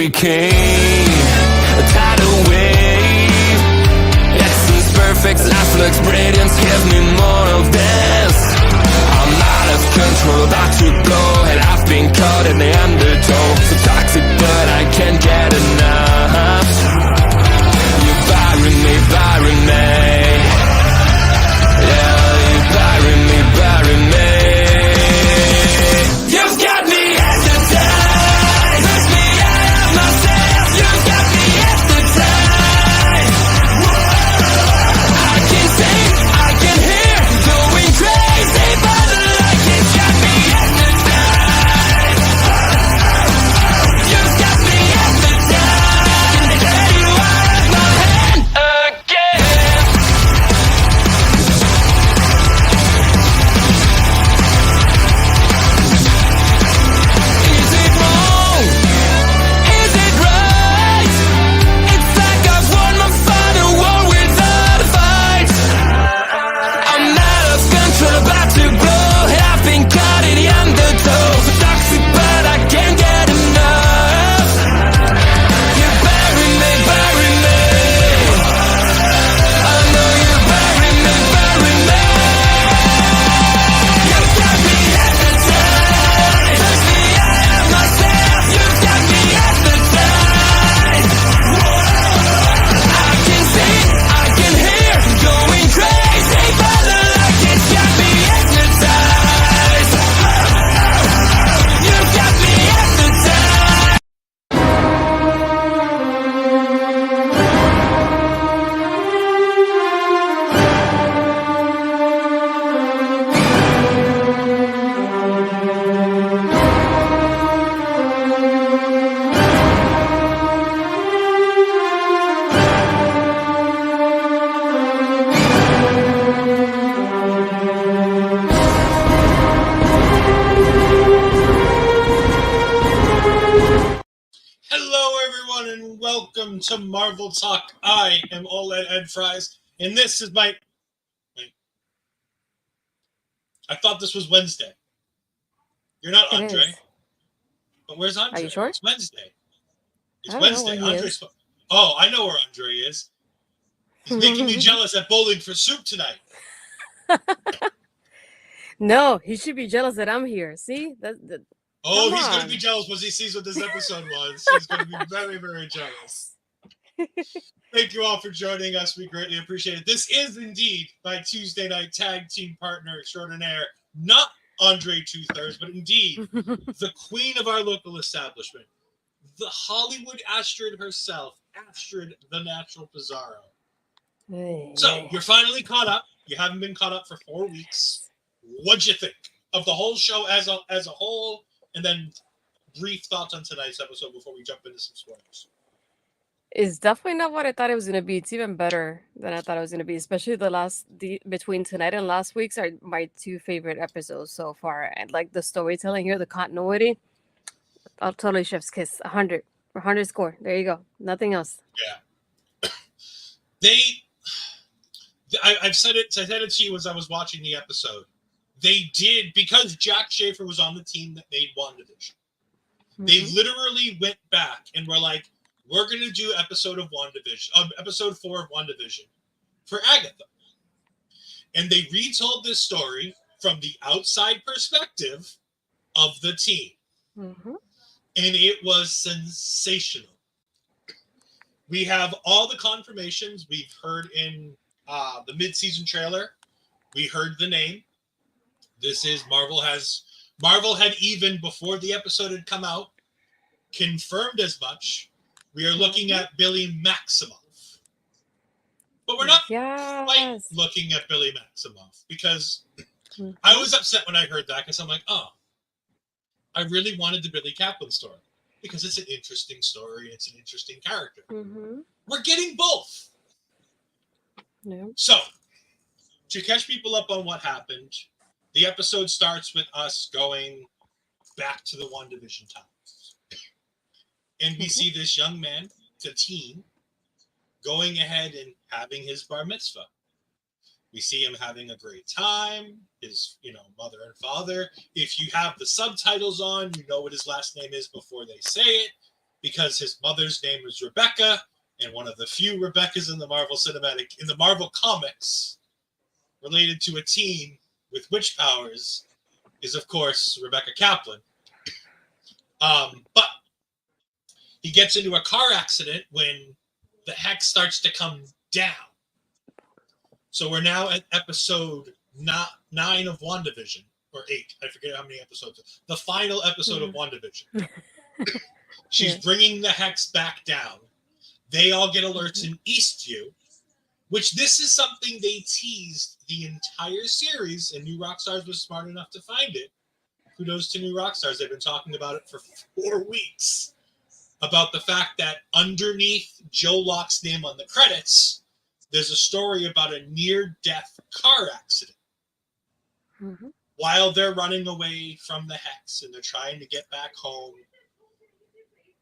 hurricane, a tidal wave. Essence perfect, life looks brilliant. Give me more of this. I'm out of control, about to blow, and I've been caught in the undertow. So toxic, but I can't get enough. You're burying me, burying me. Yeah, you're burying me, burying me. You've got me hypnotized, push me out of myself. You've got me hypnotized. I can see, I can hear, going crazy, but the light has got me hypnotized. You've got me hypnotized. Get you out of my hand again. Is it wrong? Is it right? It's like I've won my final war without a fight. I'm out of control, about to blow. I've been caught in the undertow. So toxic, but I can't get enough. You bury me, bury me. I know you bury me, bury me. You got me hypnotized, push me out of myself. You got me hypnotized. I can see, I can hear, going crazy, but the light has got me hypnotized. You got me hypnotized. Hello, everyone, and welcome to Marvel Talk. I am Ol'Ed Ed Fries, and this is my. Wait. I thought this was Wednesday. You're not It Andre. is. But where's Andre? Are you sure? It's Wednesday. It's I don't know Wednesday. where he Andre's. Oh, I know where Andre is. He's making me jealous at Bowling for Soup tonight. No, he should be jealous that I'm here. See? Oh, Come he's going to on. be jealous once he sees what this episode was. He's going to be very, very jealous. Thank you all for joining us. We greatly appreciate it. This is indeed my Tuesday night tag team partner extraordinaire, not Andre Two-Thirds, but indeed the queen of our local establishment, the Hollywood Astrid herself, Astrid the Natural Pizzaro. Hey, So, hey. you're finally caught up. You haven't been caught up for 4 weeks. What'd you think of the whole show as a whole? And then brief thoughts on tonight's episode before we jump into some spoilers. It's definitely not what I thought it was gonna be. It's even better than I thought it was gonna be. Especially between tonight and last week's are my two favorite episodes so far. And like the storytelling here, the continuity. I'll totally chef's kiss. 100 score. There you go. Nothing else. I've said it. I said it to you as I was watching the episode. They did, because Jack Schaefer was on the team that made WandaVision. They literally went back and were like, "We're going to do episode 4 of WandaVision for Agatha," and they retold this story from the outside perspective of the team, and it was sensational. We have all the confirmations we've heard in the mid-season trailer. We heard the name. This is Marvel had, even before the episode had come out, confirmed as much. We are looking at Billy Maximoff. But we're not quite looking at Billy Maximoff, because I was upset when I heard that, because I'm like, oh, I really wanted the Billy Kaplan story, because it's an interesting story, it's an interesting character. We're getting both. So, to catch people up on what happened, the episode starts with us going back to the WandaVision times. And we see this young man, the teen, going ahead and having his bar mitzvah. We see him having a great time, his, mother and father. If you have the subtitles on, you know what his last name is before they say it. because his mother's name was Rebecca, and one of the few Rebeccas in the Marvel comics related to a teen with witch powers is, of course, Rebecca Kaplan. But he gets into a car accident when the hex starts to come down. So we're now at episode 9 of WandaVision, or 8. I forget how many episodes. The final episode of WandaVision. She's bringing the hex back down. They all get alerts in Eastview, which this is something they teased the entire series, and New Rockstars was smart enough to find it. Kudos to New Rockstars. They've been talking about it for 4 weeks, about the fact that underneath Joe Locke's name on the credits, there's a story about a near-death car accident. Mm-hmm. While they're running away from the hex and they're trying to get back home,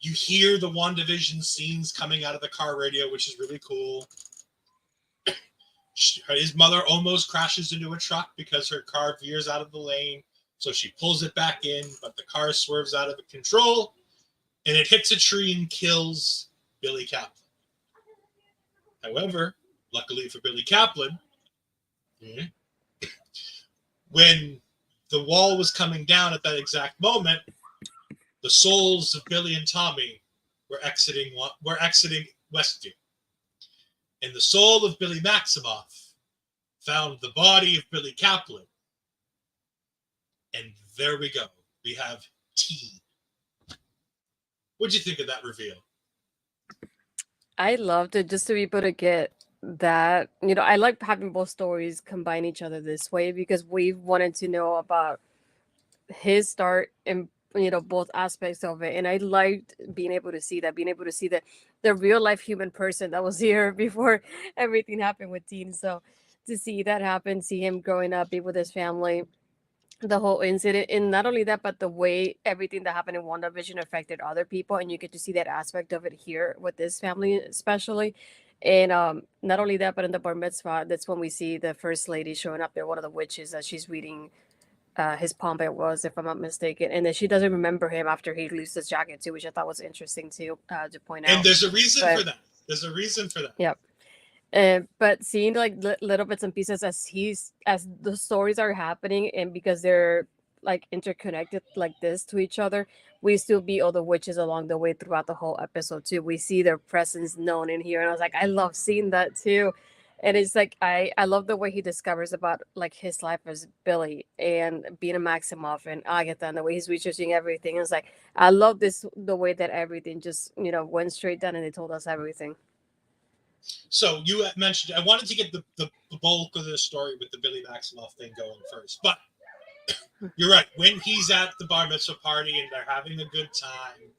you hear the WandaVision scenes coming out of the car radio, which is really cool. His mother almost crashes into a truck because her car veers out of the lane. So she pulls it back in, but the car swerves out of control, and it hits a tree and kills Billy Kaplan. However, luckily for Billy Kaplan, when the wall was coming down at that exact moment, the souls of Billy and Tommy were exiting Westview. And the soul of Billy Maximoff found the body of Billy Kaplan. And there we go. We have T. What'd you think of that reveal? I loved it just to be able to get that. I like having both stories combine each other this way because we wanted to know about his start and both aspects of it, and I liked being able to see the real life human person that was here before everything happened with Dean. So to see that happen, see him growing up, be with his family, the whole incident, and not only that, but the way everything that happened in WandaVision affected other people, and you get to see that aspect of it here with this family especially. And not only that, but in the bar mitzvah, that's when we see the first lady showing up there, one of the witches that she's reading his palm, it was, if I'm not mistaken, and then she doesn't remember him after he loses his jacket too, which I thought was interesting too, to point out. And there's a reason for that. There's a reason for that. Yep. But seeing like little bits and pieces as the stories are happening, and because they're like interconnected like this to each other, we still beat all the witches along the way throughout the whole episode too. We see their presence known in here, and I was like, I love seeing that too. And it's like I love the way he discovers about like his life as Billy and being a Maximoff and Agatha, and the way he's researching everything. It's like I love the way that everything just went straight down and they told us everything. So you mentioned, I wanted to get the bulk of the story with the Billy Maximoff thing going first, but you're right. When he's at the bar mitzvah party and they're having a good time,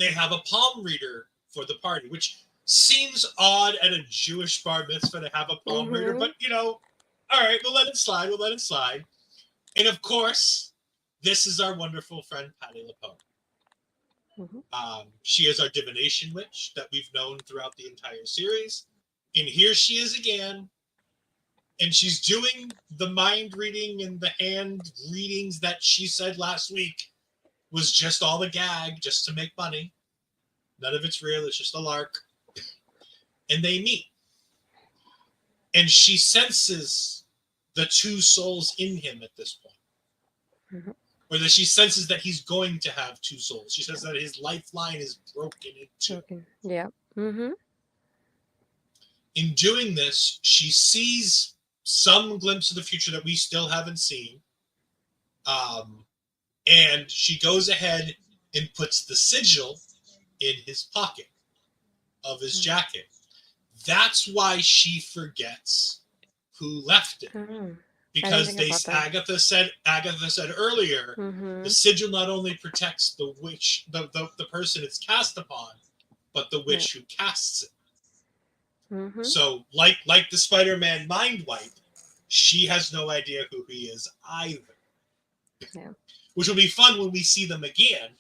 they have a palm reader for the party, which seems odd at a Jewish bar mitzvah to have a palm reader, but all right, we'll let it slide. And of course, this is our wonderful friend Patti LuPone. She is our divination witch that we've known throughout the entire series, and here she is again, and she's doing the mind reading and the hand readings that she said last week was just all a gag, just to make money. None of it's real, it's just a lark. And they meet, and she senses the two souls in him at this point. Or that she senses that he's going to have two souls. She says that his lifeline is broken in two. Yeah. Mm-hmm. In doing this, she sees some glimpse of the future that we still haven't seen. And she goes ahead and puts the sigil in his pocket of his jacket. That's why she forgets who left it. Because Agatha said earlier, the sigil not only protects the witch, the person it's cast upon, but the witch who casts it. So, like the Spider-Man mind wipe, she has no idea who he is either. Yeah. Which will be fun when we see them again,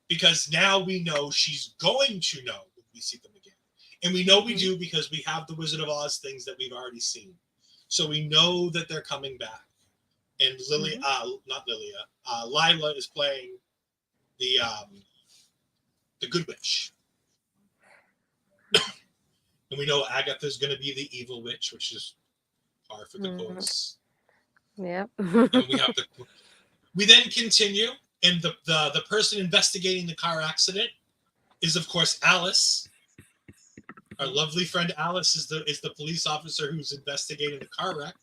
because now we know she's going to know when we see them again, and we know we do because we have the Wizard of Oz things that we've already seen. So we know that they're coming back. And Lila is playing the the good witch. And we know Agatha's going to be the evil witch, which is par for the course. Yep. And we then continue, and the person investigating the car accident is, of course, Alice. Our lovely friend Alice is the police officer who's investigating the car wreck,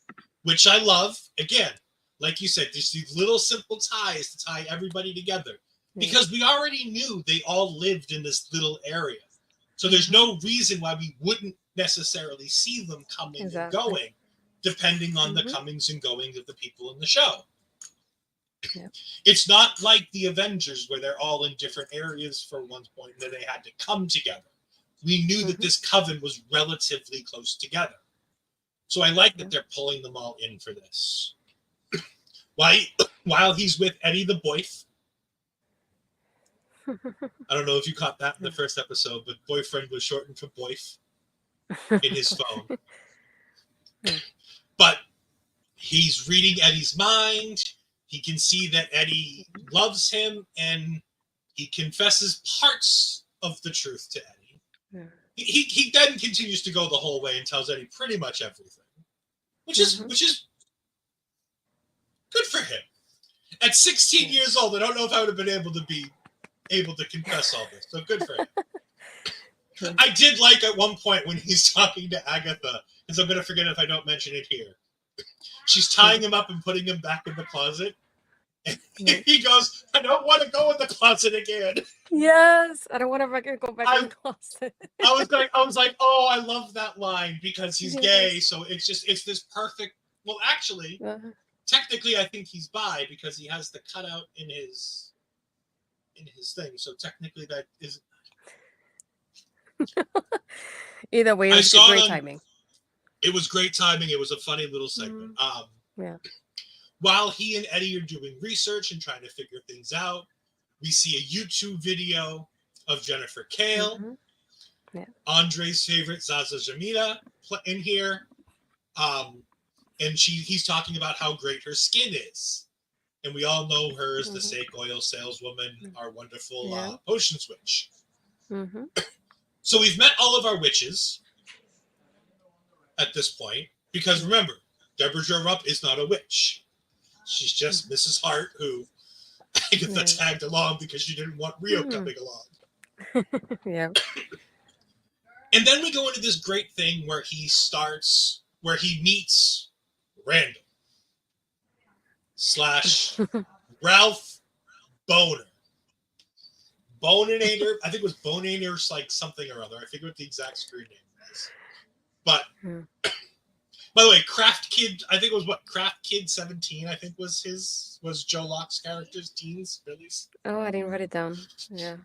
which I love. Again, like you said, just these little simple ties to tie everybody together. Because we already knew they all lived in this little area. So there's no reason why we wouldn't necessarily see them coming and going, depending on the comings and goings of the people in the show. Yep. It's not like the Avengers where they're all in different areas for one point that they had to come together. We knew that this coven was relatively close together. So I like that they're pulling them all in for this. While he's with Eddie the Boyf. I don't know if you caught that in the first episode, but boyfriend was shortened for Boyf in his phone. But he's reading Eddie's mind. He can see that Eddie loves him, and he confesses parts of the truth to Eddie. Yeah. He then continues to go the whole way and tells Eddie pretty much everything, which is good for him. At 16 years old, I don't know if I would have been able to confess all this. So good for him. I did like at one point when he's talking to Agatha, because I'm going to forget if I don't mention it here. She's tying him up and putting him back in the closet. And he goes, I don't want to go in the closet again. Yes, I don't want to go back in the closet. I was like, oh, I love that line because he's gay. So it's this perfect. Well, actually, technically, I think he's bi because he has the cutout in his thing. So technically, that is. Either way, it was great timing. It was great timing. It was a funny little segment. Yeah. While he and Eddie are doing research and trying to figure things out, we see a YouTube video of Jennifer Kale, Andre's favorite Zaza Jamila in here, and he's talking about how great her skin is, and we all know her as the Sake Oil saleswoman, our wonderful potion switch. So we've met all of our witches at this point, because remember, Deborah Jorup is not a witch. She's just Mrs. Hart, who Agatha tagged along because she didn't want Rio coming along. Yeah. And then we go into this great thing where he meets Randall / Ralph Boner. Bonator, I think it was Bonator like something or other. I forget what the exact screen name was. But by the way, Craft Kid, I think it was Craft Kid 17, I think was Joe Locke's character's teens, Billy's. Oh, I didn't write it down. Yeah.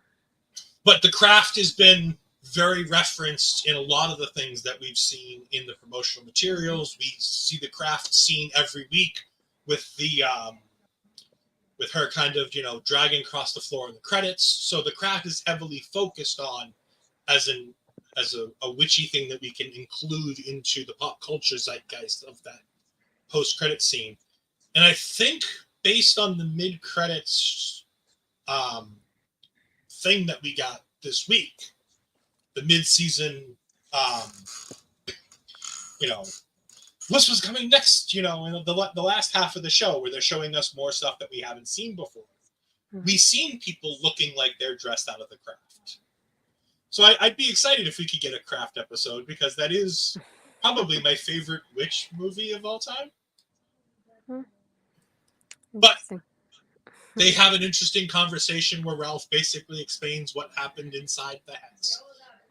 But the craft has been very referenced in a lot of the things that we've seen in the promotional materials. We see the craft scene every week with the with her kind of, dragging across the floor in the credits. So the craft is heavily focused on as a witchy thing that we can include into the pop culture zeitgeist of that post-credit scene. And I think based on the mid-credits thing that we got this week, the mid-season, what was coming next, in the last half of the show where they're showing us more stuff that we haven't seen before. We've seen people looking like they're dressed out of the craft. So I'd be excited if we could get a craft episode, because that is probably my favorite witch movie of all time. But they have an interesting conversation where Ralph basically explains what happened inside the hex,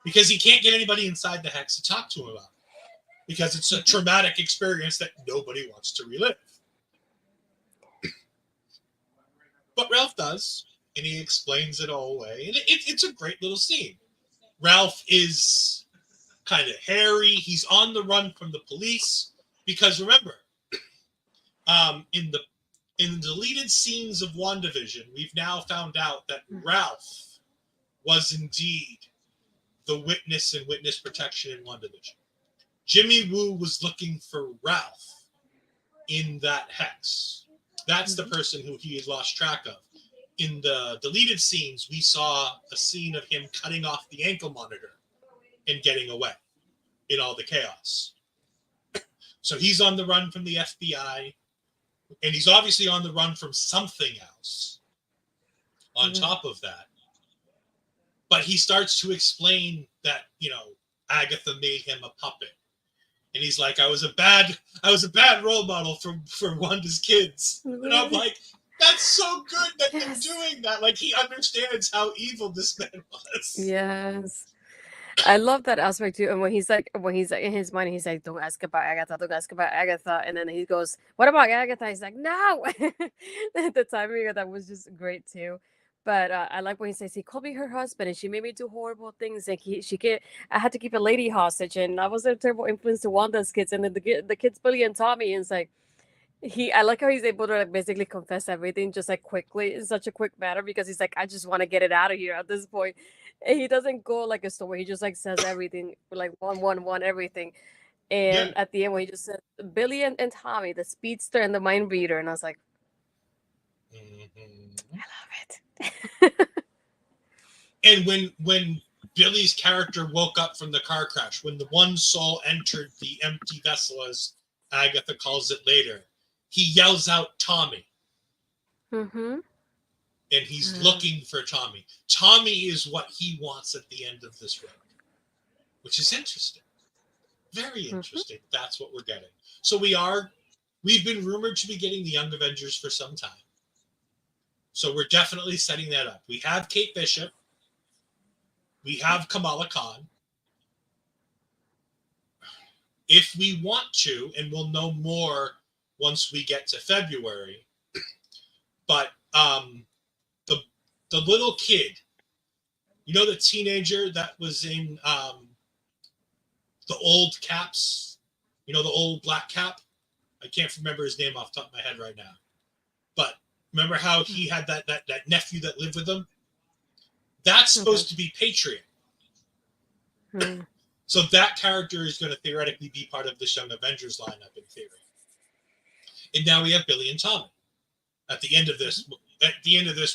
because he can't get anybody inside the hex to talk to him about it, because it's a traumatic experience that nobody wants to relive. But Ralph does, and he explains it all away, and it's a great little scene. Ralph is kind of hairy. He's on the run from the police because, remember, in the deleted scenes of WandaVision, we've now found out that Ralph was indeed the witness and witness protection in WandaVision. Jimmy Woo was looking for Ralph in that hex. That's the person who he had lost track of. in the deleted scenes, we saw a scene of him cutting off the ankle monitor and getting away in all the chaos. So he's on the run from the FBI, and he's obviously on the run from something else on top of that. But he starts to explain that, Agatha made him a puppet. And he's like, I was a bad role model for Wanda's kids. And I'm like, that's so good that they're doing that. Like, he understands how evil this man was. Yes. I love that aspect too. And when he's like in his mind, he's like, don't ask about Agatha. And then he goes, what about Agatha? He's like, no. The timing of that was just great too. But I like when he says he called me her husband and she made me do horrible things. And I had to keep a lady hostage, and I was a terrible influence to Wanda's kids. And then the kids Billy and Tommy, and it's like, I like how he's able to like basically confess everything just like quickly in such a quick manner, because he's like, I just want to get it out of here at this point. And he doesn't go like a story. He just like says everything like one everything. And at the end when he just said Billy and Tommy, the speedster and the mind reader, and I was like, I love it. And when Billy's character woke up from the car crash, when the one soul entered the empty vessel, as Agatha calls it later, he yells out Tommy. Mm-hmm. And he's looking for Tommy. Tommy is what he wants at the end of this road, which is interesting. Very interesting. That's what we're getting. So we've been rumored to be getting the Young Avengers for some time. So we're definitely setting that up. We have Kate Bishop. We have Kamala Khan. If we want to, and we'll know more once we get to February, but the little kid, the teenager that was in the old Caps, the old black cap? I can't remember his name off the top of my head right now. But remember how he had that nephew that lived with him? That's supposed to be Patriot. So that character is going to theoretically be part of the Young Avengers lineup in theory. And now we have Billy and Tommy. At the end of this,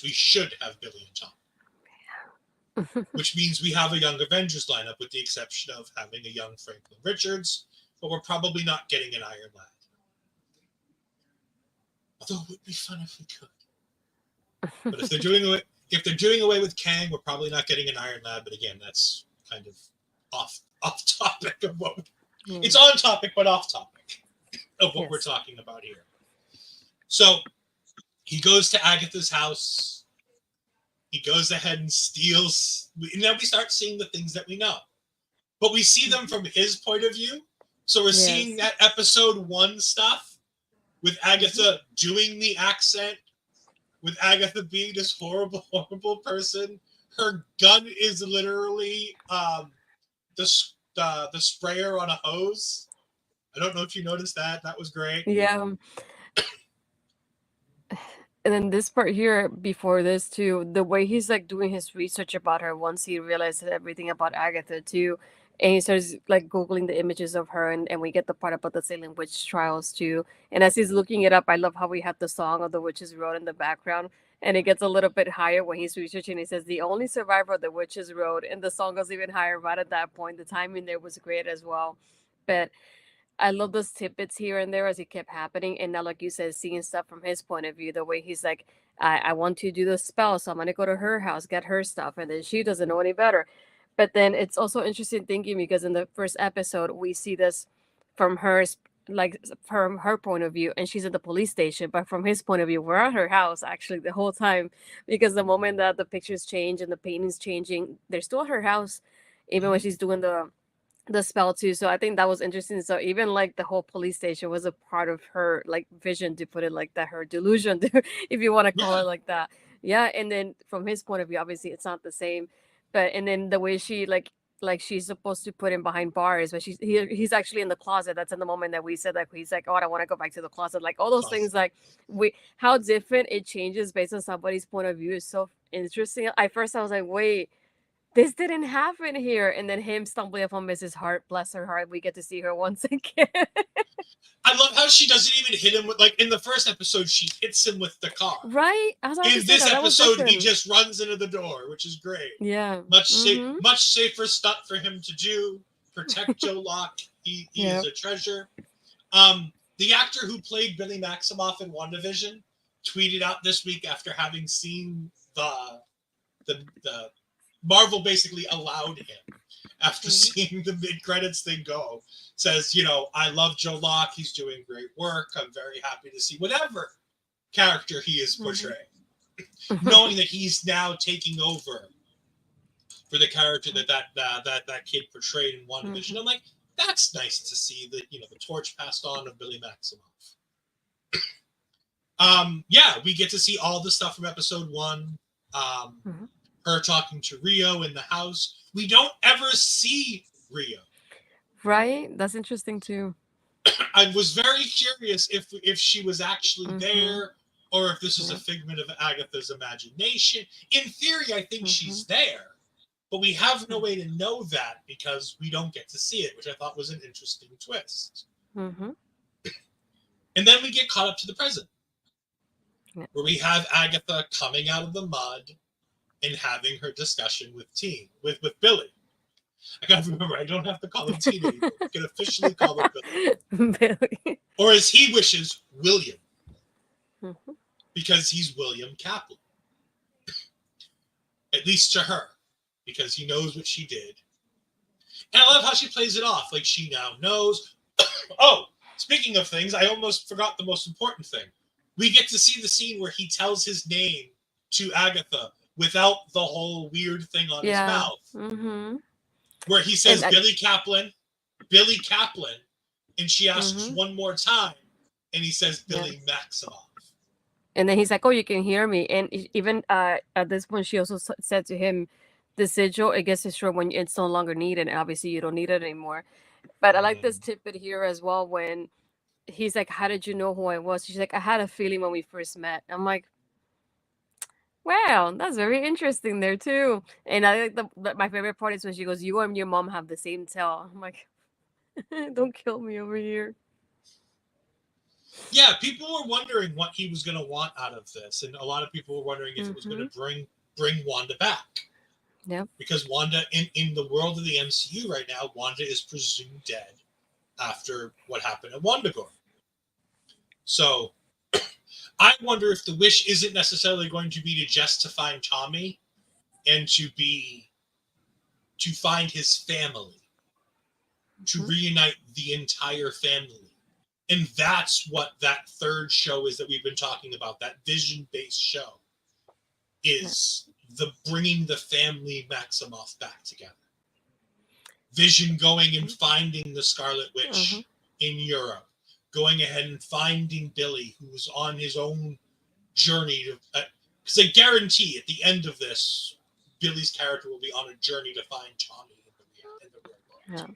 we should have Billy and Tommy. Which means we have a Young Avengers lineup, with the exception of having a young Franklin Richards, but we're probably not getting an Iron Lad. Although it would be fun if we could. But if they're doing away with Kang, we're probably not getting an Iron Lad. But again, that's kind of off topic of what it's on topic, but off topic of what we're talking about here. So he goes to Agatha's house. He goes ahead and steals. And then we start seeing the things that we know. But we see them from his point of view. So we're seeing that episode 1 stuff with Agatha doing the accent, with Agatha being this horrible, horrible person. Her gun is literally the sprayer on a hose. I don't know if you noticed that. That was great. Yeah. And then this part here, before this too, the way he's like doing his research about her once he realizes everything about Agatha too, and he starts like Googling the images of her, and we get the part about the Salem witch trials too. And as he's looking it up, I love how we have the song of the Witches Road in the background, and it gets a little bit higher when he's researching. He says, the only survivor of the Witches Road, and the song goes even higher right at that point. The timing there was great as well. But I love those tidbits here and there as it kept happening. And now, like you said, seeing stuff from his point of view, the way he's like, I want to do the spell, so I'm going to go to her house, get her stuff. And then she doesn't know any better. But then it's also interesting thinking, because in the first episode, we see this from her point of view, and she's at the police station. But from his point of view, we're at her house actually the whole time, because the moment that the pictures change and the painting's changing, they're still at her house, even when she's doing the spell too. So I think that was interesting. So even like the whole police station was a part of her like vision, to put it like that, her delusion, if you want to call it like that. Yeah. And then from his point of view, obviously it's not the same, but and then the way she like she's supposed to put him behind bars, but he's actually in the closet. That's in the moment that we said that he's like, oh, I want to go back to the closet. Like all those things, like how different it changes based on somebody's point of view is so interesting. At first I was like, wait, this didn't happen here. And then him stumbling upon Mrs. Hart, bless her heart, we get to see her once again. I love how she doesn't even hit him with, like, in the first episode, she hits him with the car. Right? I was about to In say this that was episode, he different. just runs into the door, which is great. Yeah. Much safer stunt for him to do. Protect Joe Locke. He is a treasure. The actor who played Billy Maximoff in WandaVision tweeted out this week after having seen the Marvel basically allowed him after seeing the mid-credits thing go. Says, you know, I love Joe Locke. He's doing great work. I'm very happy to see whatever character he is portraying. Knowing that he's now taking over for the character that kid portrayed in WandaVision. I'm like, that's nice to see that, you know, the torch passed on of Billy Maximoff. Yeah, we get to see all the stuff from episode 1. Her talking to Rio in the house. We don't ever see Rio. Right? That's interesting too. I was very curious if she was actually there, or if this is a figment of Agatha's imagination. In theory, I think she's there, but we have no way to know that because we don't get to see it, which I thought was an interesting twist. And then we get caught up to the present, where we have Agatha coming out of the mud and having her discussion with Billy. I gotta remember, I don't have to call him Teen anymore. I can officially call him Billy. Billy. Or as he wishes, William. Because he's William Kaplan. At least to her. Because he knows what she did. And I love how she plays it off. Like, she now knows. Oh, speaking of things, I almost forgot the most important thing. We get to see the scene where he tells his name to Agatha without the whole weird thing on his mouth. Where he says Billy Kaplan, and she asks one more time, and he says Billy Maximoff. And then he's like, "Oh, you can hear me." And even at this point, she also said to him, "The sigil, I guess, is short when it's no longer needed, and obviously you don't need it anymore." But I like this tidbit here as well when he's like, "How did you know who I was?" She's like, "I had a feeling when we first met." I'm like, wow, that's very interesting there too. And I like my favorite part is when she goes, "You and your mom have the same tail." I'm like, don't kill me over here. Yeah, people were wondering what he was going to want out of this, and a lot of people were wondering if it was going to bring Wanda back. Yeah. Because Wanda, in the world of the MCU right now, Wanda is presumed dead after what happened at WandaGore. So I wonder if the wish isn't necessarily going to be to find Tommy and to find his family, to reunite the entire family. And that's what that third show is that we've been talking about, that vision-based show, is the bringing the family Maximoff back together. Vision going and finding the Scarlet Witch in Europe, going ahead and finding Billy, who's on his own journey to, because I guarantee at the end of this, Billy's character will be on a journey to find Tommy in the real world.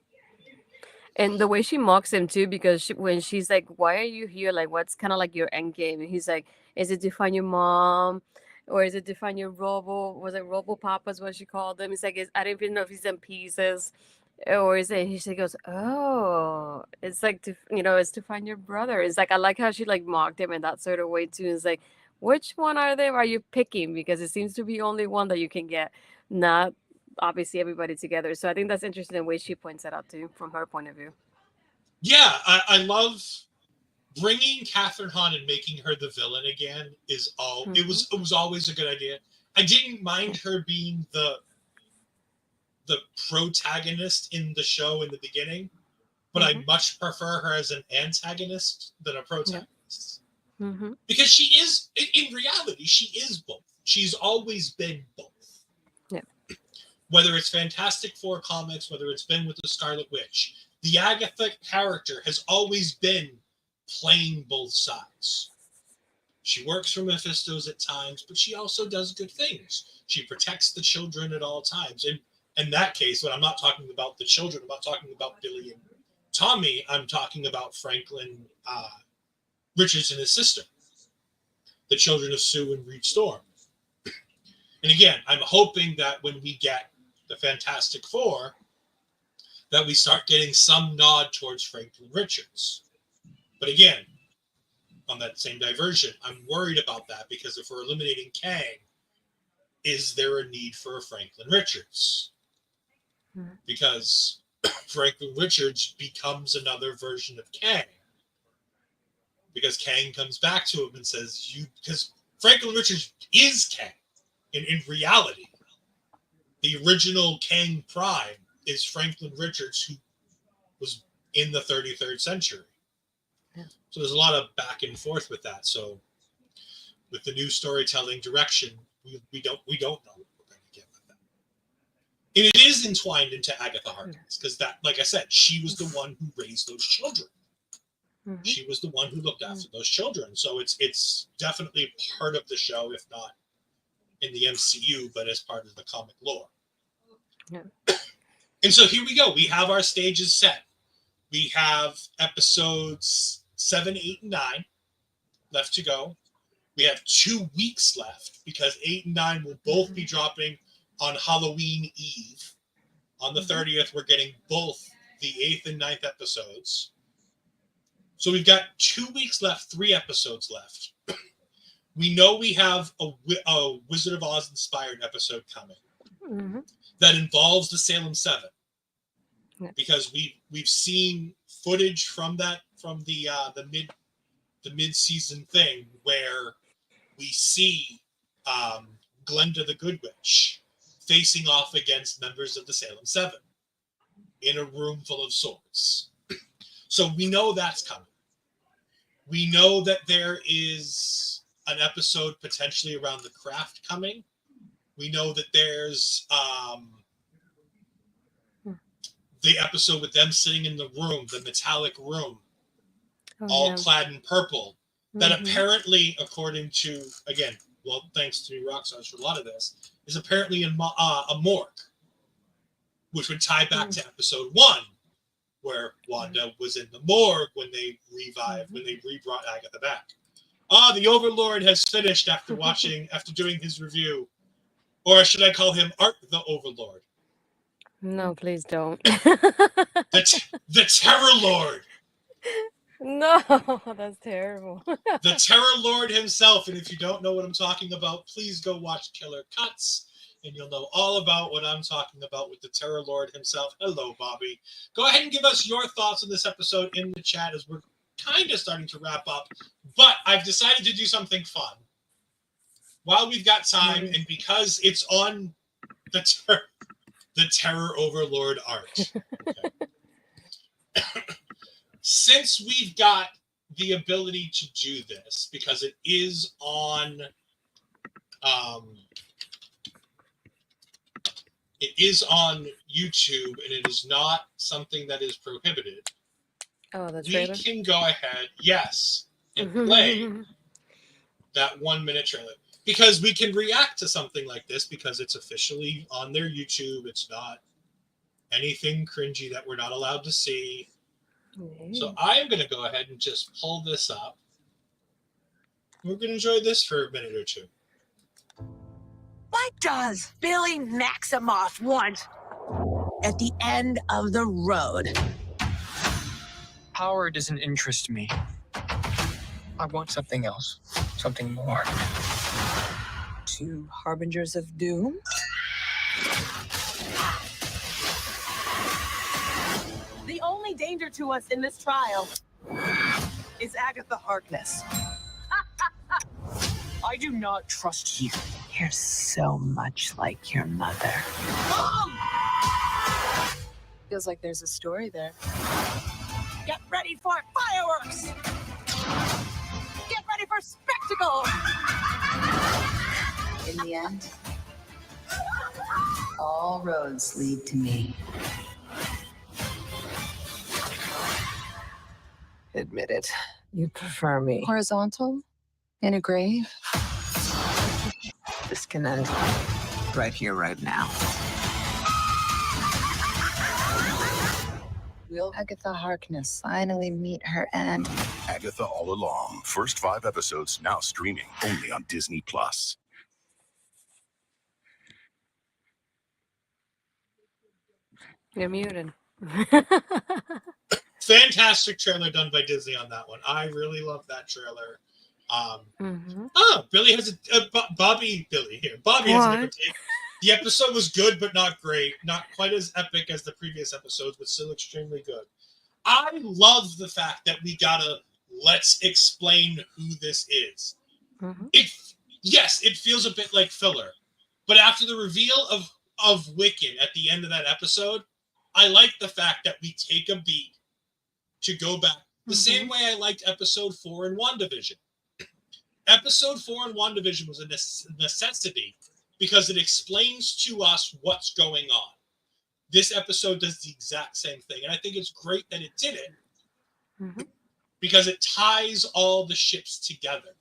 And the way she mocks him too, because when she's like, "Why are you here? Like, what's kind of like your end game?" And he's like, "Is it to find your mom? Or is it to find your Robo Papa's what she called them?" He's like, I don't even know if he's in pieces. Or is it, she goes, "Oh, it's like it's to find your brother." It's like, I like how she like mocked him in that sort of way too. It's like, which one are you picking? Because it seems to be only one that you can get, not obviously everybody together. So I think that's interesting the way she points that out too, from her point of view. Yeah, I love bringing Catherine Hahn and making her the villain again. It was always a good idea. I didn't mind her being the protagonist in the show in the beginning, but I much prefer her as an antagonist than a protagonist. Because she is, in reality, she is both. She's always been both. Yeah. Whether it's Fantastic Four comics, whether it's been with the Scarlet Witch, the Agatha character has always been playing both sides. She works for Mephisto's at times, but she also does good things. She protects the children at all times. And in that case, when I'm not talking about the children, I'm not talking about Billy and Tommy, I'm talking about Franklin Richards and his sister, the children of Sue and Reed Storm. And again, I'm hoping that when we get the Fantastic Four, that we start getting some nod towards Franklin Richards. But again, on that same diversion, I'm worried about that because if we're eliminating Kang, is there a need for a Franklin Richards? Because Franklin Richards becomes another version of Kang. Because Kang comes back to him and says, because Franklin Richards is Kang in reality. The original Kang Prime is Franklin Richards, who was in the 33rd century. Yeah. So there's a lot of back and forth with that. So with the new storytelling direction, we don't know what we're going to get with that. And it is entwined into Agatha Harkness, because that, like I said, she was the one who raised those children. Mm-hmm. She was the one who looked after those children. So it's definitely part of the show, if not in the MCU, but as part of the comic lore. Yeah. And so here we go. We have our stages set. We have episodes 7, 8, and 9 left to go. We have 2 weeks left because 8 and 9 will both be dropping on Halloween Eve. On the 30th, we're getting both the 8th and 9th episodes. So we've got 2 weeks left, 3 episodes left. We know we have a Wizard of Oz inspired episode coming that involves the Salem 7, because we've seen footage from that, from the mid-season thing, where we see Glenda the Good Witch facing off against members of the Salem 7 in a room full of swords. So we know that's coming. We know that there is an episode potentially around the craft coming. We know that there's the episode with them sitting in the room, the metallic room, clad in purple, that apparently, according to, again, well, thanks to Rockstars for a lot of this, is apparently in a morgue, which would tie back to episode 1, where Wanda was in the morgue when they rebrought Agatha back. The Overlord has finished after doing his review. Or should I call him Art the Overlord? No, please don't. The Terror Lord. No, that's terrible. The Terror Lord himself. And if you don't know what I'm talking about, please go watch Killer Cuts, and you'll know all about what I'm talking about with the Terror Lord himself. Hello, Bobby. Go ahead and give us your thoughts on this episode in the chat as we're kind of starting to wrap up. But I've decided to do something fun while we've got time, and because it's on the Terror Overlord art. Okay. Since we've got the ability to do this, because it is on YouTube, and it is not something that is prohibited. Oh, the trailer? We can go ahead, and play that 1 minute trailer. Because we can react to something like this because it's officially on their YouTube. It's not anything cringy that we're not allowed to see. So I am going to go ahead and just pull this up. We're going to enjoy this for a minute or two. What does Billy Maximoff want at the end of the road? Power doesn't interest me. I want something else, something more. 2 harbingers of doom? The only danger to us in this trial is Agatha Harkness. I do not trust you. You're so much like your mother. Mom! Feels like there's a story there. Get ready for fireworks! Get ready for spectacle! In the end, all roads lead to me. Admit it. You prefer me. Horizontal? In a grave? This can end right here, right now. Will Agatha Harkness finally meet her end? Agatha All Along. First 5 episodes now streaming only on Disney+. You're muted. Fantastic trailer done by Disney on that one. I really love that trailer. Mhm. Billy has Bobby here. Bobby has a different take. The episode was good, but not great. Not quite as epic as the previous episodes, but still extremely good. I love the fact that we gotta let's explain who this is. Mhm. Yes, it feels a bit like filler, but after the reveal of Wiccan at the end of that episode, I like the fact that we take a beat to go back the same way I liked episode 4 in WandaVision. Episode 4 in WandaVision was a necessity because it explains to us what's going on. This episode does the exact same thing, and I think it's great that it did it because it ties all the ships together.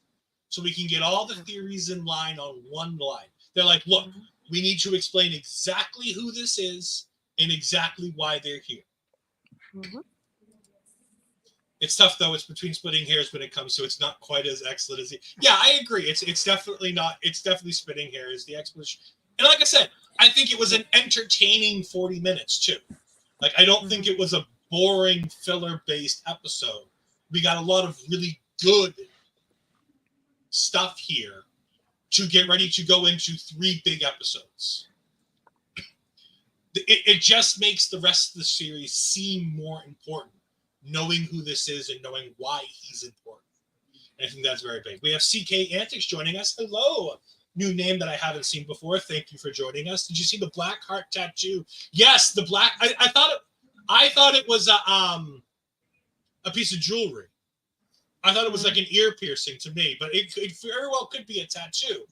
So we can get all the theories in line on one line. They're like, look, we need to explain exactly who this is and exactly why they're here. It's tough, though. It's between splitting hairs when it comes to it's not quite as excellent as Yeah, I agree. It's definitely not. It's definitely splitting hairs. The explanation. And like I said, I think it was an entertaining 40 minutes, too. Like, I don't think it was a boring filler-based episode. We got a lot of really good stuff here to get ready to go into 3 big episodes. It just makes the rest of the series seem more important, knowing who this is and knowing why he's important. And I think that's very big. We have CK Antics joining us. Hello. New name that I haven't seen before. Thank you for joining us. Did you see the black heart tattoo? Yes, the black. I thought it was a piece of jewelry. I thought it was like an ear piercing to me, but it very well could be a tattoo.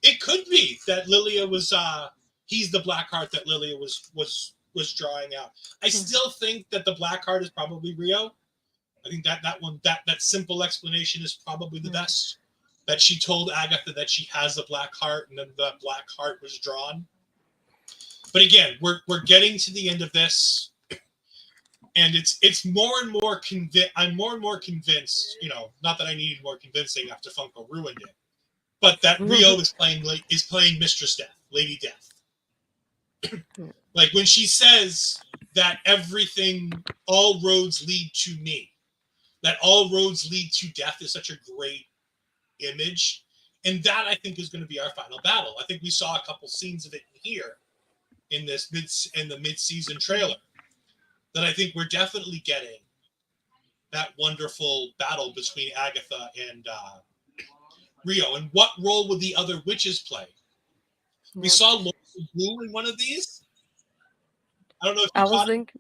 It could be that Lilia was he's the black heart that Lilia was drawing out. I still think that the black heart is probably Rio. I think that simple explanation is probably the best. That she told Agatha that she has a black heart, and then the black heart was drawn. But again, we're getting to the end of this, and it's more and more I'm more and more convinced. Not that I needed more convincing after Funko ruined it, but that Rio is playing Mistress Death, Lady Death. Like when she says that all roads lead to me, that all roads lead to death is such a great image, and that I think is going to be our final battle. I think we saw a couple scenes of it here in the mid-season trailer that I think we're definitely getting that wonderful battle between Agatha and Rio. And what role would the other witches play? We saw Laura Blue in one of these. I don't know if you caught it.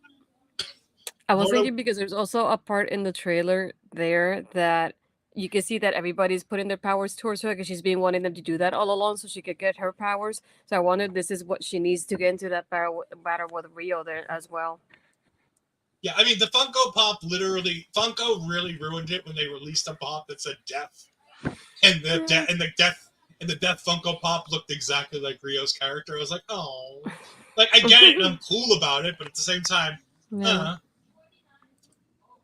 I was thinking because there's also a part in the trailer there that you can see that everybody's putting their powers towards her because she's been wanting them to do that all along so she could get her powers. So I wonder if this is what she needs to get into that battle with Rio there as well. Yeah, I mean, the Funko really ruined it when they released a pop that said death. And the death Funko Pop looked exactly like Rio's character. I was like, oh. Like, I get it and I'm cool about it, but at the same time,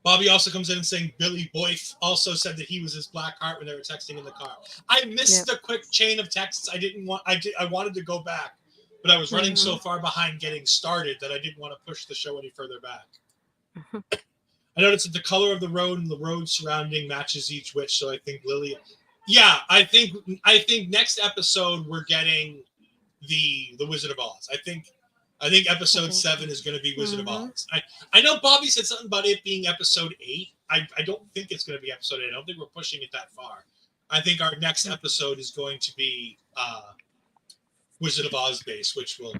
Bobby also comes in and saying Billy Boyf also said that he was his black heart when they were texting in the car. I missed the quick chain of texts. I wanted to go back, but I was running so far behind getting started that I didn't want to push the show any further back. I noticed that the color of the road and the road surrounding matches each witch, so I think Lilia. Yeah, I think next episode we're getting the Wizard of Oz. I think episode 7 is going to be Wizard of Oz. I know Bobby said something about it being episode 8. I don't think it's going to be episode 8. I don't think we're pushing it that far. I think our next episode is going to be Wizard of Oz base, which will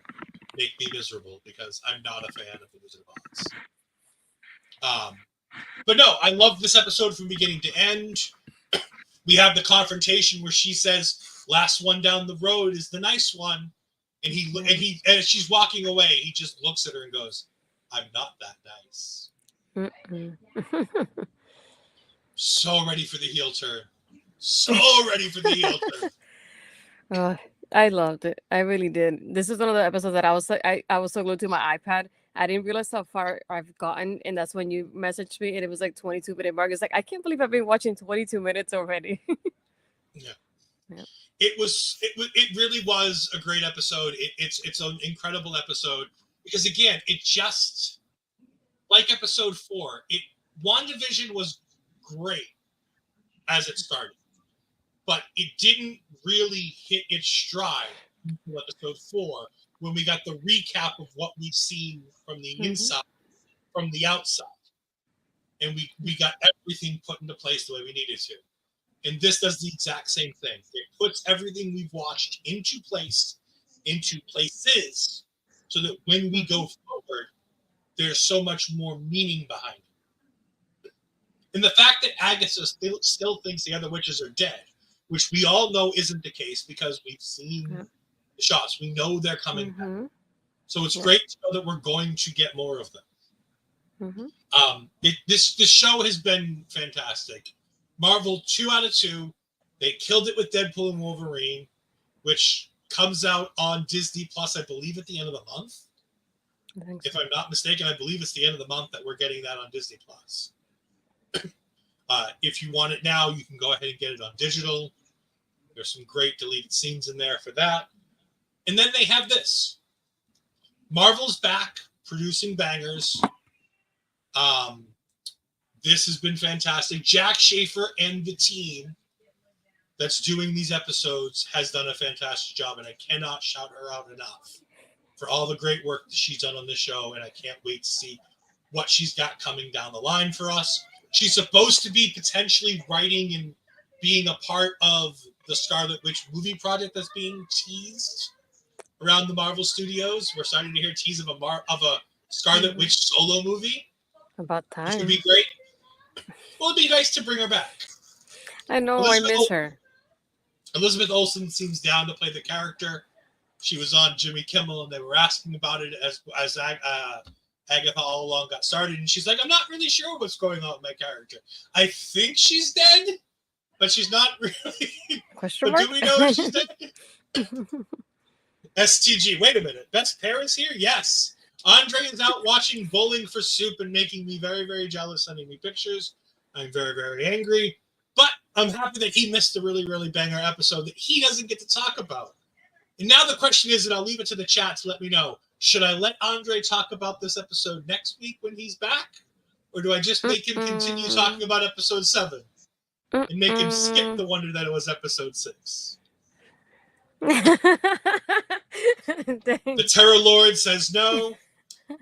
make me miserable because I'm not a fan of the Wizard of Oz. But no, I love this episode from beginning to end. We have the confrontation where she says, "Last one down the road is the nice one." And as she's walking away, he just looks at her and goes, "I'm not that nice." So ready for the heel turn. So ready for the heel turn. I loved it. I really did. This is one of the episodes that I was so glued to my iPad. I didn't realize how far I've gotten, and that's when you messaged me, and it was like 22-minute mark. It's like I can't believe I've been watching 22 minutes already. Yeah. It really was a great episode. It's an incredible episode. because again, it just like episode 4. WandaVision was great as it started, but it didn't really hit its stride until episode 4 when we got the recap of what we've seen from the inside, from the outside, and we got everything put into place the way we needed to. And this does the exact same thing. It puts everything we've watched into places, so that when we go forward, there's so much more meaning behind it. And the fact that Agatha still thinks the other witches are dead, which we all know isn't the case because we've seen the shots. We know they're coming back. So it's great to know that we're going to get more of them. This show has been fantastic. Marvel 2 out of 2. They killed it with Deadpool and Wolverine, which comes out on Disney Plus, I believe, at the end of the month. If I'm not mistaken, I believe it's the end of the month that we're getting that on Disney Plus. If you want it now, you can go ahead and get it on digital. There's some great deleted scenes in there for that. And then they have this. Marvel's back producing bangers. This has been fantastic. Jack Schaefer and the team that's doing these episodes has done a fantastic job, and I cannot shout her out enough for all the great work that she's done on this show, and I can't wait to see what she's got coming down the line for us. She's supposed to be potentially writing and being a part of the Scarlet Witch movie project that's being teased around the Marvel Studios. We're starting to hear tease of a Scarlet Witch solo movie. About time. Which would be great. Well, it'd be nice to bring her back. I know, I miss her. Elizabeth Olsen seems down to play the character. She was on Jimmy Kimmel, and they were asking about it as Agatha All Along got started, and she's like, I'm not really sure what's going on with my character. I think she's dead, but she's not really. Question but mark? do we know if she's dead? STG, wait a minute. Best Paris here? Yes. Andre is out watching Bowling for Soup and making me very, very jealous, sending me pictures. I'm very, very angry. But I'm happy that he missed a really, really banger episode that he doesn't get to talk about. And now the question is, and I'll leave it to the chat to let me know, should I let Andre talk about this episode next week when he's back? Or do I just make him continue talking about episode 7? And make him skip the wonder that it was episode 6? The Terror Lord says no.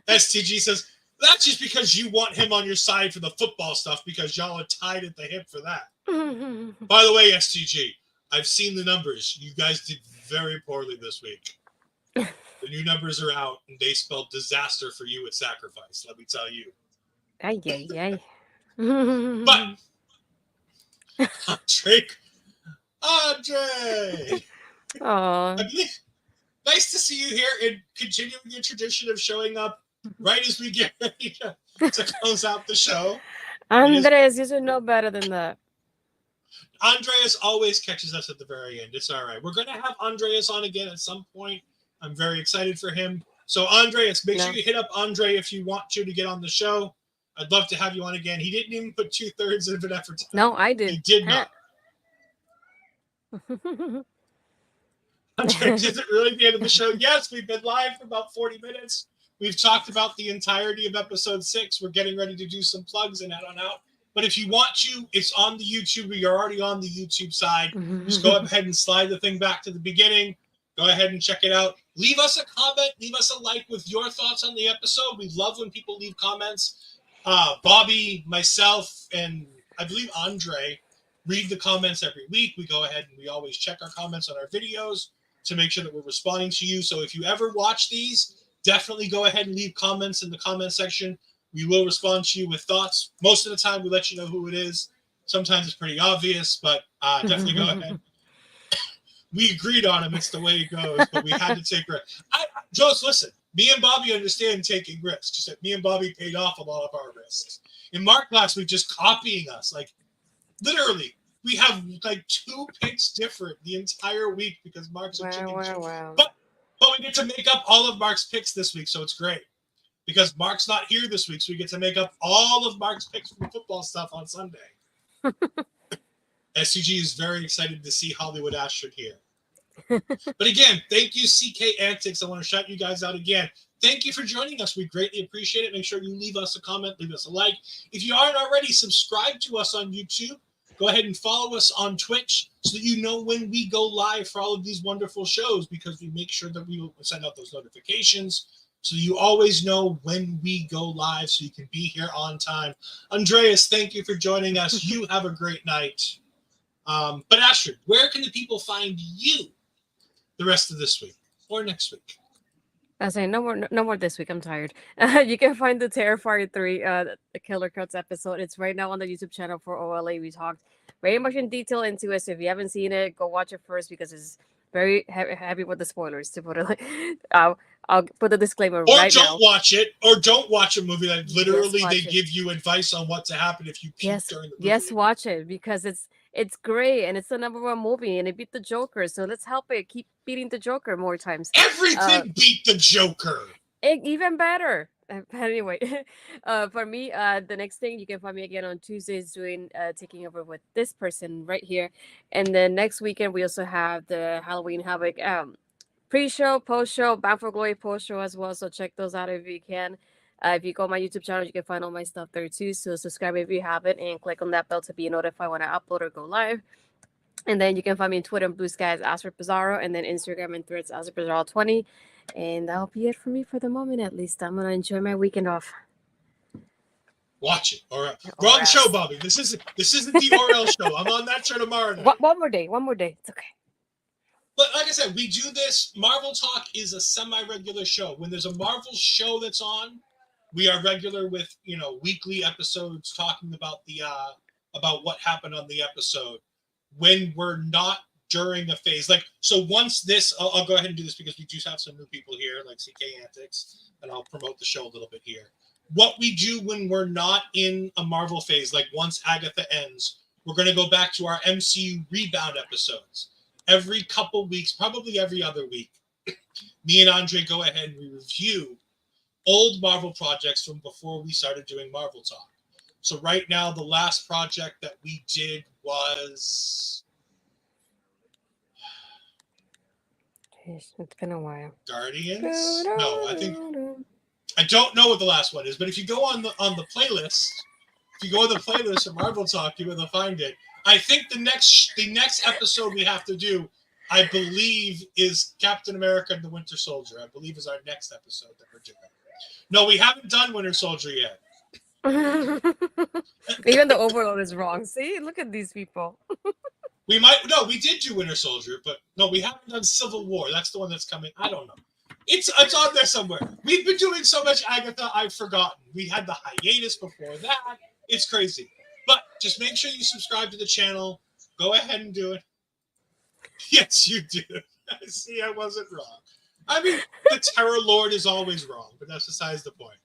STG says, that's just because you want him on your side for the football stuff because y'all are tied at the hip for that. By the way, STG, I've seen the numbers. You guys did very poorly this week. The new numbers are out, and they spelled disaster for you at Sacrifice, let me tell you. Ay, ay, ay. But, Andre! Nice to see you here and continuing your tradition of showing up right as we get ready to close out the show. Andres, you should know better than that. Andreas always catches us at the very end. It's all right. We're going to have Andreas on again at some point. I'm very excited for him. So, Andreas, make sure you hit up Andre if you want to get on the show. I'd love to have you on again. He didn't even put 2/3 of an effort. No, I did. He did not. Andre, is it really the end of the show? Yes, we've been live for about 40 minutes. We've talked about the entirety of episode 6. We're getting ready to do some plugs and head on out. But if you want to, it's on the YouTube. You're already on the YouTube side. Just go ahead and slide the thing back to the beginning. Go ahead and check it out. Leave us a comment. Leave us a like with your thoughts on the episode. We love when people leave comments. Bobby, myself, and I believe Andre read the comments every week. We go ahead and we always check our comments on our videos to make sure that we're responding to you. So if you ever watch these, definitely go ahead and leave comments in the comment section. We will respond to you with thoughts. Most of the time, we let you know who it is. Sometimes it's pretty obvious, but definitely go ahead. We agreed on him. It's the way it goes, but we had to take risks. Joyce, listen, me and Bobby understand taking risks. Just that me and Bobby paid off a lot of our risks. And Mark last week just copying us. Like, literally, we have like 2 picks different the entire week because Mark's a chicken shit. But we get to make up all of Mark's picks this week, so it's great. Because Mark's not here this week, so we get to make up all of Mark's picks from football stuff on Sunday. SCG is very excited to see Hollywood Astrid here. But again, thank you, CK Antics. I want to shout you guys out again. thank you for joining us. We greatly appreciate it. Make sure you leave us a comment, leave us a like. If you aren't already, subscribe to us on YouTube. Go ahead and follow us on Twitch so that you know when we go live for all of these wonderful shows, because we make sure that we will send out those notifications so you always know when we go live so you can be here on time. Andreas, thank you for joining us. You have a great night. But Astrid, where can the people find you the rest of this week or next week? I say no more this week. I'm tired. You can find the Terrifier 3, the Killer Cuts episode. It's right now on the YouTube channel for OLA. We talked very much in detail into it. So if you haven't seen it, go watch it first because it's very heavy with the spoilers. To put it, I'll put the disclaimer right now. Or don't watch a movie that literally Yes, they watch it. give you advice on what to happen if you puke during the movie. Yes, watch it because it's great and it's the #1 movie and it beat the Joker. So let's help it keep beating the Joker more times. Everything beat the Joker. Even better. But anyway, for me, the next thing you can find me again on Tuesdays doing taking over with this person right here, and then next weekend we also have the Halloween Havoc pre-show, post-show, Bound for Glory post-show as well. So check those out if you can. If you go on my YouTube channel, you can find all my stuff there too. So subscribe if you haven't and click on that bell to be notified when I upload or go live. And then you can find me on Twitter and Blue Sky as Astrid Pizzaro, and then Instagram and Threads Astrid Pizzaro 20. And that'll be it for me for the moment, at least. I'm gonna enjoy my weekend off. Watch it. All right. Wrong show, Bobby. This isn't the Orel show. I'm on that show tomorrow night. One more day. It's okay. But like I said, we do this. Marvel Talk is a semi-regular show. When there's a Marvel show that's on, we are regular with weekly episodes talking about the about what happened on the episode. When we're not during a phase, so once this, I'll go ahead and do this because we do have some new people here, like CK Antics, and I'll promote the show a little bit here. What we do when we're not in a Marvel phase, like once Agatha ends, we're going to go back to our MCU rebound episodes. Every couple weeks, probably every other week, me and Andre go ahead and we review old Marvel projects from before we started doing Marvel Talk. So right now, the last project that we did was... It's been a while. Guardians? No, I don't know what the last one is, but if you go on the playlist, of Marvel Talk, you're able to find it. I think the next episode we have to do, I believe, is Captain America and the Winter Soldier. I believe is our next episode that we're doing. No, we haven't done Winter Soldier yet. Even the Overload is wrong. See, look at these people. We did do Winter Soldier, but no, we haven't done Civil War. That's the one that's coming. I don't know. It's on there somewhere. We've been doing so much Agatha, I've forgotten. We had the hiatus before that. It's crazy. But just make sure you subscribe to the channel. Go ahead and do it. Yes, you do. See, I wasn't wrong. I mean, the Terror Lord is always wrong, but that's besides the point.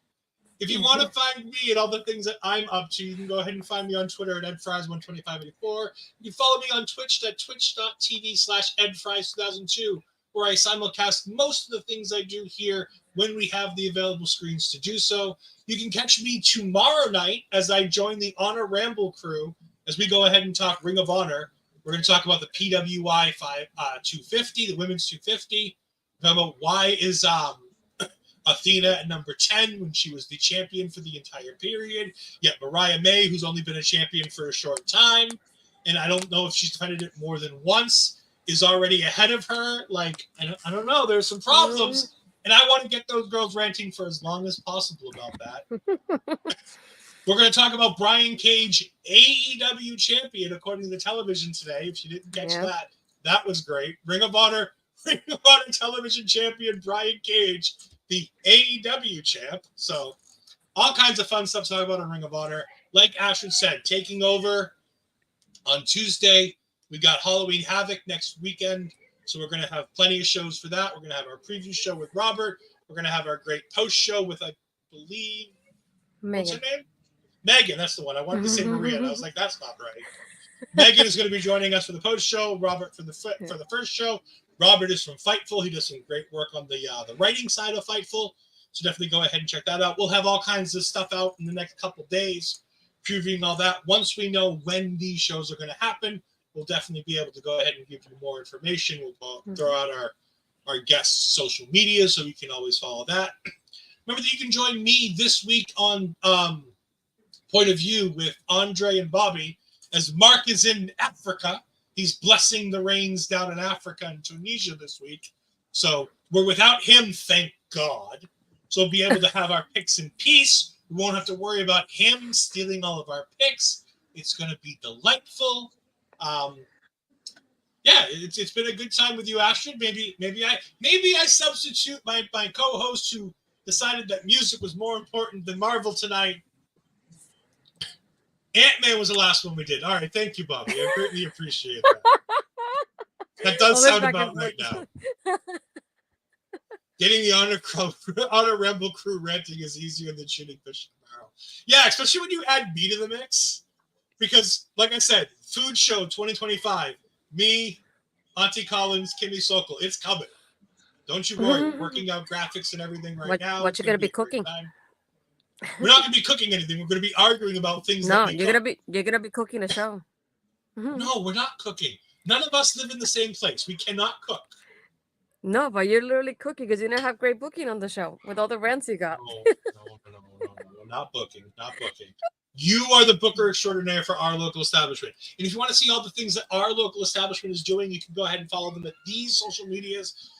If you want to find me and all the things that I'm up to, you can go ahead and find me on Twitter at edfries12584. You can follow me on Twitch at twitch.tv/edfries2002, where I simulcast most of the things I do here when we have the available screens to do so. You can catch me tomorrow night as I join the Honor Ramble crew as we go ahead and talk Ring of Honor. We're going to talk about the PWI 250, the Women's 250. We're talking about why is Athena at number 10 when she was the champion for the entire period. Yet Mariah May, who's only been a champion for a short time, and I don't know if she's defended it more than once, is already ahead of her. I don't know. There's some problems. And I want to get those girls ranting for as long as possible about that. We're going to talk about Brian Cage, AEW champion, according to the television today. If you didn't catch that, that was great. Ring of Honor television champion Brian Cage, the AEW champ. So all kinds of fun stuff to talk about on Ring of Honor. Like Astrid said, taking over on Tuesday. We got Halloween Havoc next weekend. So we're going to have plenty of shows for that. We're going to have our preview show with Robert. We're going to have our great post show with, I believe, Megan. What's her name? Megan, that's the one. I wanted to say Maria, and I was like, that's not right. Megan is going to be joining us for the post show. Robert for the first show. Robert is from Fightful. He does some great work on the writing side of Fightful. So definitely go ahead and check that out. We'll have all kinds of stuff out in the next couple days, previewing all that. Once we know when these shows are going to happen, we'll definitely be able to go ahead and give you more information. We'll throw out our guests' social media so you can always follow that. Remember that you can join me this week on Point of View with Andre and Bobby, as Mark is in Africa. He's blessing the rains down in Africa and Tunisia this week. So we're without him, thank God. So we'll be able to have our picks in peace. We won't have to worry about him stealing all of our picks. It's going to be delightful. Yeah, it's been a good time with you, Astrid. Maybe I substitute my co-host who decided that music was more important than Marvel tonight. Ant-Man was the last one we did. All right, thank you, Bobby. I greatly appreciate that. That does sound about right now. Getting the Honor Rebel crew renting is easier than shooting fish tomorrow. Yeah, especially when you add me to the mix. Because, like I said, Food Show 2025, me, Auntie Collins, Kimmy Sokol, it's coming. Don't you worry. We're working out graphics and everything now. What you going to be cooking? We're not going to be cooking anything. We're going to be arguing about things. No, you're gonna be cooking a show. No, we're not cooking. None of us live in the same place. We cannot cook. No, but you're literally cooking because you didn't have great booking on the show with all the rants you got. No, not booking. You are the booker extraordinaire for our local establishment. And if you want to see all the things that our local establishment is doing, you can go ahead and follow them at these social medias.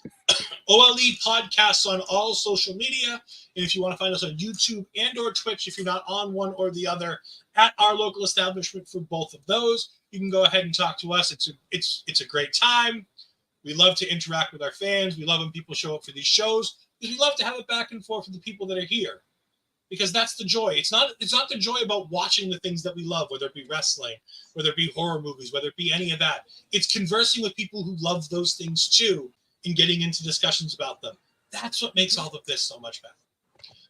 OLE Podcasts on all social media. And if you want to find us on YouTube and or Twitch, if you're not on one or the other, at our local establishment for both of those, you can go ahead and talk to us. It's a great time. We love to interact with our fans. We love when people show up for these shows because we love to have it back and forth with the people that are here. Because that's the joy. It's not the joy about watching the things that we love, whether it be wrestling, whether it be horror movies, whether it be any of that. It's conversing with people who love those things too and getting into discussions about them. That's what makes all of this so much better.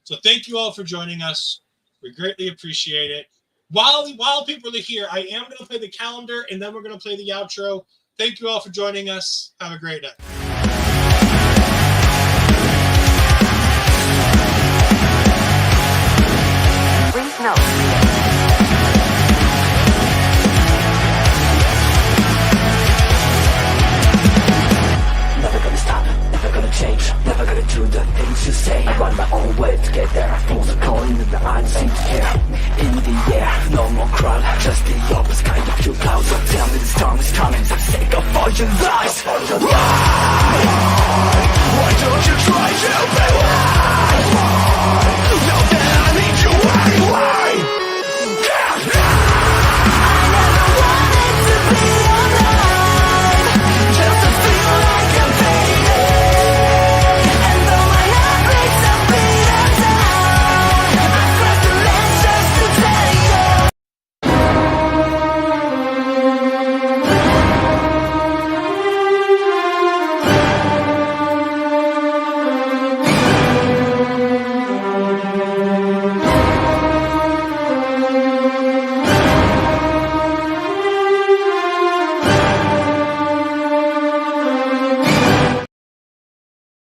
So thank you all for joining us. We greatly appreciate it. While people are here, I am going to play the calendar and then we're going to play the outro. Thank you all for joining us. Have a great night. Please note. Never gonna stop, never gonna change, never gonna do the things you say. I run my own way to get there. Fools are calling and I don't seem to care. In the air, no more crowd, just the opposite kind of few clouds. So tell me the storm is coming, for the sake of all your lies. Why don't you try to be wise?